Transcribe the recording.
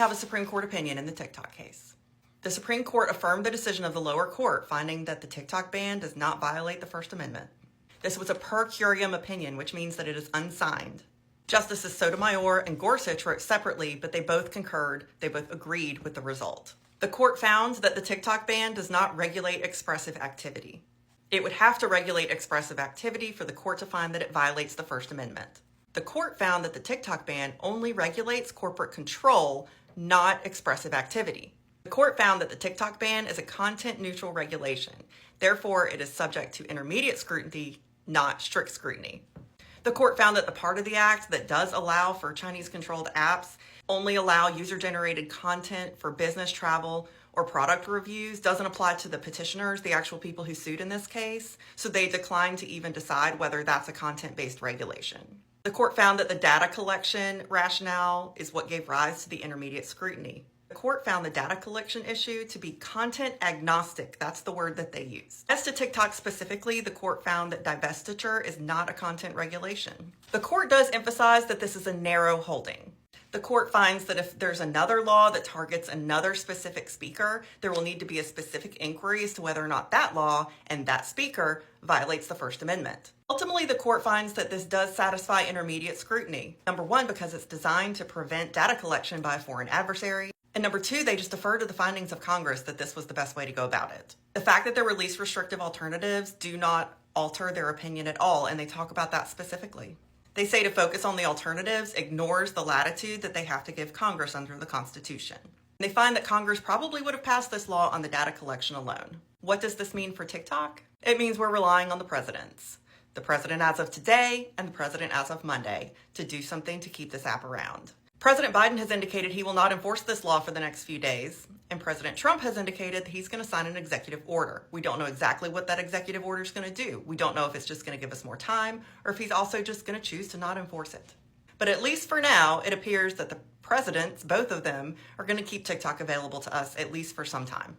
Have a Supreme Court opinion in the TikTok case. The Supreme Court affirmed the decision of the lower court, finding that the TikTok ban does not violate the First Amendment. This was a per curiam opinion, which means that it is unsigned. Justices Sotomayor and Gorsuch wrote separately, but they both concurred, they both agreed with the result. The court found that the TikTok ban does not regulate expressive activity. It would have to regulate expressive activity for the court to find that it violates the First Amendment. The court found that the TikTok ban only regulates corporate control, not expressive activity. The court found that the TikTok ban is a content-neutral regulation. Therefore, it is subject to intermediate scrutiny, not strict scrutiny. The court found that the part of the act that does allow for Chinese-controlled apps only allow user-generated content for business, travel, or product reviews doesn't apply to the petitioners, the actual people who sued in this case, so they declined to even decide whether that's a content-based regulation. The court found that the data collection rationale is what gave rise to the intermediate scrutiny. The court found the data collection issue to be content agnostic. That's the word that they used. As to TikTok specifically, the court found that divestiture is not a content regulation. The court does emphasize that this is a narrow holding. The court finds that if there's another law that targets another specific speaker, there will need to be a specific inquiry as to whether or not that law and that speaker violates the First Amendment. Ultimately, the court finds that this does satisfy intermediate scrutiny. Number one, because it's designed to prevent data collection by a foreign adversary. And number two, they just defer to the findings of Congress that this was the best way to go about it. The fact that there were least restrictive alternatives do not alter their opinion at all, and they talk about that specifically. They say to focus on the alternatives ignores the latitude that they have to give Congress under the Constitution. They find that Congress probably would have passed this law on the data collection alone. What does this mean for TikTok? It means we're relying on the presidents. The president as of today and the president as of Monday to do something to keep this app around. President Biden has indicated he will not enforce this law for the next few days, and President Trump has indicated that he's going to sign an executive order. We don't know exactly what that executive order is going to do. We don't know if it's just going to give us more time or if he's also just going to choose to not enforce it. But at least for now, it appears that the presidents, both of them, are going to keep TikTok available to us at least for some time.